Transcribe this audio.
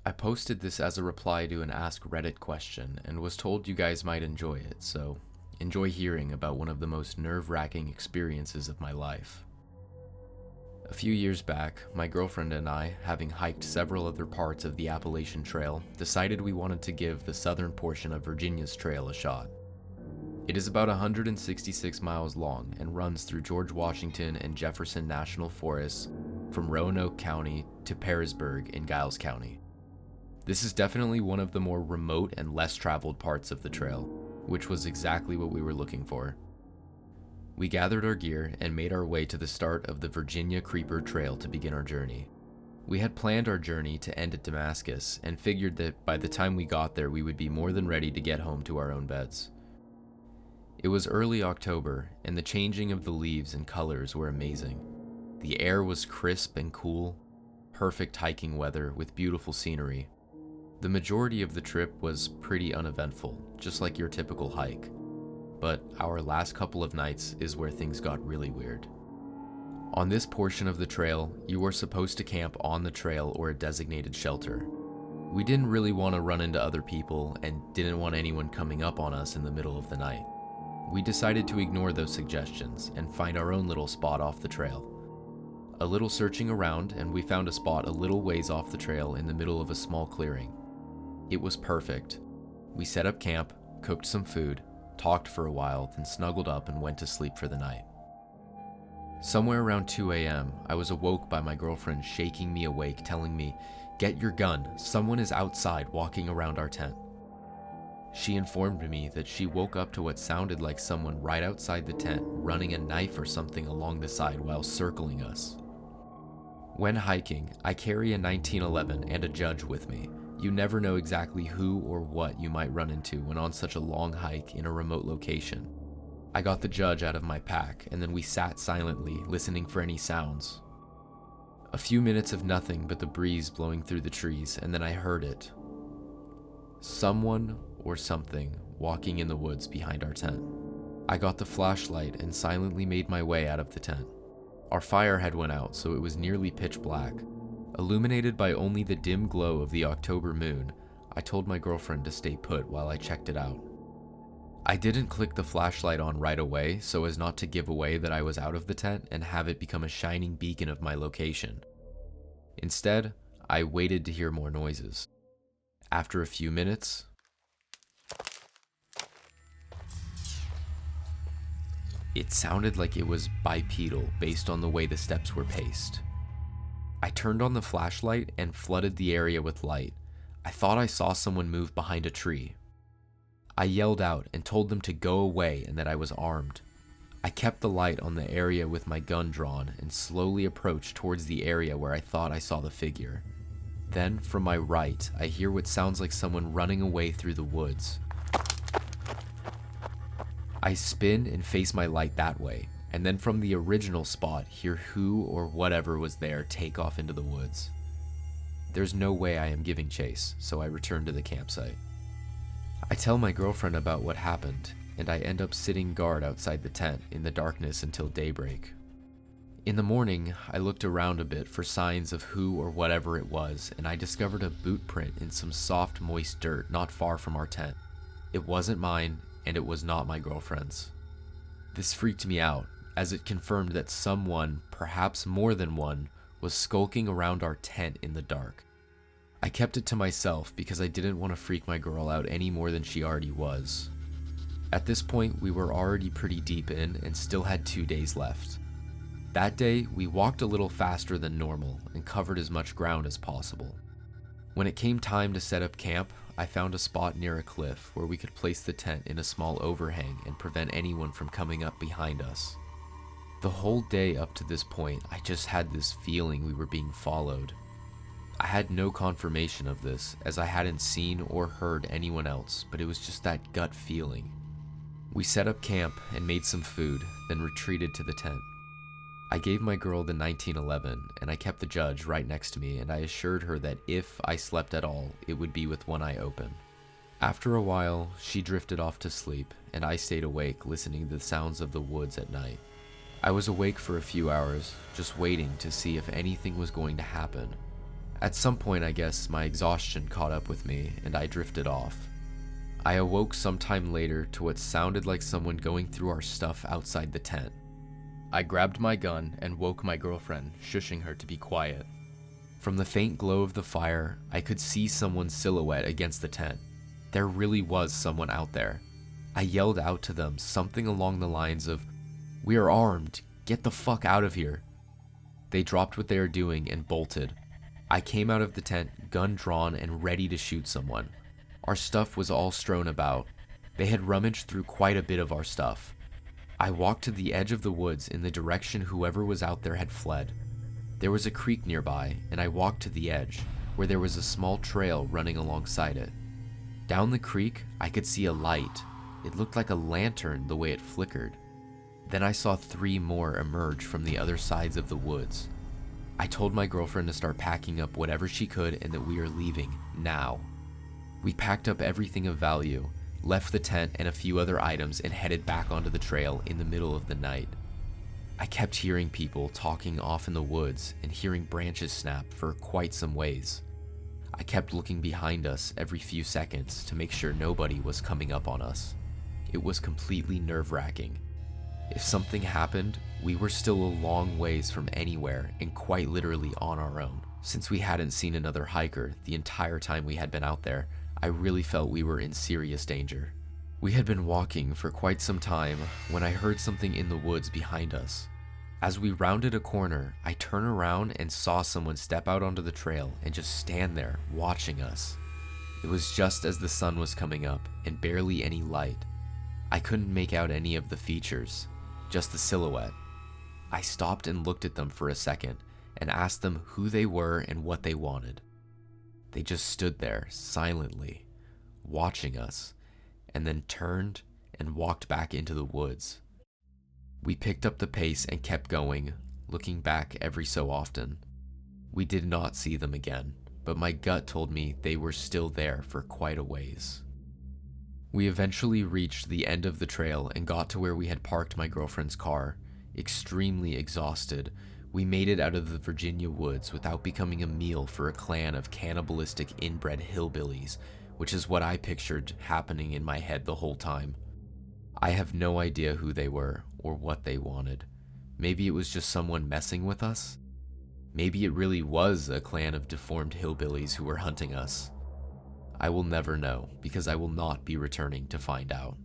I posted this as a reply to an Ask Reddit question and was told you guys might enjoy it, so enjoy hearing about one of the most nerve-wracking experiences of my life. A few years back, my girlfriend and I, having hiked several other parts of the Appalachian Trail, decided we wanted to give the southern portion of Virginia's trail a shot. It is about 166 miles long and runs through George Washington and Jefferson National Forests from Roanoke County to Pearisburg in Giles County. This is definitely one of the more remote and less traveled parts of the trail, which was exactly what we were looking for. We gathered our gear and made our way to the start of the Virginia Creeper Trail to begin our journey. We had planned our journey to end at Damascus and figured that by the time we got there we would be more than ready to get home to our own beds. It was early October, and the changing of the leaves and colors were amazing. The air was crisp and cool, perfect hiking weather with beautiful scenery. The majority of the trip was pretty uneventful, just like your typical hike. But our last couple of nights is where things got really weird. On this portion of the trail, you were supposed to camp on the trail or a designated shelter. We didn't really want to run into other people and didn't want anyone coming up on us in the middle of the night. We decided to ignore those suggestions and find our own little spot off the trail. A little searching around, and we found a spot a little ways off the trail in the middle of a small clearing. It was perfect. We set up camp, cooked some food, talked for a while, then snuggled up and went to sleep for the night. Somewhere around 2 a.m., I was awoke by my girlfriend shaking me awake, telling me, "Get your gun, someone is outside walking around our tent." She informed me that she woke up to what sounded like someone right outside the tent running a knife or something along the side while circling us. When hiking, I carry a 1911 and a judge with me. You never know exactly who or what you might run into when on such a long hike in a remote location. I got the judge out of my pack, and then we sat silently, listening for any sounds. A few minutes of nothing but the breeze blowing through the trees, and then I heard it. Someone or something walking in the woods behind our tent. I got the flashlight and silently made my way out of the tent. Our fire had went out, so it was nearly pitch black. Illuminated by only the dim glow of the October moon, I told my girlfriend to stay put while I checked it out. I didn't click the flashlight on right away so as not to give away that I was out of the tent and have it become a shining beacon of my location. Instead, I waited to hear more noises. After a few minutes, it sounded like it was bipedal based on the way the steps were paced. I turned on the flashlight and flooded the area with light. I thought I saw someone move behind a tree. I yelled out and told them to go away and that I was armed. I kept the light on the area with my gun drawn and slowly approached towards the area where I thought I saw the figure. Then, from my right, I hear what sounds like someone running away through the woods. I spin and face my light that way, and then from the original spot, hear who or whatever was there take off into the woods. There's no way I am giving chase, so I return to the campsite. I tell my girlfriend about what happened, and I end up sitting guard outside the tent in the darkness until daybreak. In the morning, I looked around a bit for signs of who or whatever it was, and I discovered a boot print in some soft, moist dirt not far from our tent. It wasn't mine, and it was not my girlfriend's. This freaked me out, as it confirmed that someone, perhaps more than one, was skulking around our tent in the dark. I kept it to myself because I didn't want to freak my girl out any more than she already was. At this point, we were already pretty deep in and still had 2 days left. That day, we walked a little faster than normal and covered as much ground as possible. When it came time to set up camp, I found a spot near a cliff where we could place the tent in a small overhang and prevent anyone from coming up behind us. The whole day up to this point, I just had this feeling we were being followed. I had no confirmation of this, as I hadn't seen or heard anyone else, but it was just that gut feeling. We set up camp and made some food, then retreated to the tent. I gave my girl the 1911, and I kept the judge right next to me, and I assured her that if I slept at all, it would be with one eye open. After a while, she drifted off to sleep, and I stayed awake listening to the sounds of the woods at night. I was awake for a few hours, just waiting to see if anything was going to happen. At some point, I guess, my exhaustion caught up with me and I drifted off. I awoke sometime later to what sounded like someone going through our stuff outside the tent. I grabbed my gun and woke my girlfriend, shushing her to be quiet. From the faint glow of the fire, I could see someone's silhouette against the tent. There really was someone out there. I yelled out to them something along the lines of, "We are armed, get the fuck out of here." They dropped what they were doing and bolted. I came out of the tent, gun drawn and ready to shoot someone. Our stuff was all strewn about. They had rummaged through quite a bit of our stuff. I walked to the edge of the woods in the direction whoever was out there had fled. There was a creek nearby, and I walked to the edge, where there was a small trail running alongside it. Down the creek, I could see a light. It looked like a lantern the way it flickered. Then I saw 3 more emerge from the other sides of the woods. I told my girlfriend to start packing up whatever she could and that we are leaving, now. We packed up everything of value, left the tent and a few other items, and headed back onto the trail in the middle of the night. I kept hearing people talking off in the woods and hearing branches snap for quite some ways. I kept looking behind us every few seconds to make sure nobody was coming up on us. It was completely nerve-wracking. If something happened, we were still a long ways from anywhere and quite literally on our own. Since we hadn't seen another hiker the entire time we had been out there, I really felt we were in serious danger. We had been walking for quite some time when I heard something in the woods behind us. As we rounded a corner, I turned around and saw someone step out onto the trail and just stand there watching us. It was just as the sun was coming up and barely any light. I couldn't make out any of the features, just the silhouette. I stopped and looked at them for a second and asked them who they were and what they wanted. They just stood there silently, watching us, and then turned and walked back into the woods. We picked up the pace and kept going, looking back every so often. We did not see them again, but my gut told me they were still there for quite a ways. We eventually reached the end of the trail and got to where we had parked my girlfriend's car. Extremely exhausted, we made it out of the Virginia woods without becoming a meal for a clan of cannibalistic inbred hillbillies, which is what I pictured happening in my head the whole time. I have no idea who they were or what they wanted. Maybe it was just someone messing with us? Maybe it really was a clan of deformed hillbillies who were hunting us. I will never know, because I will not be returning to find out.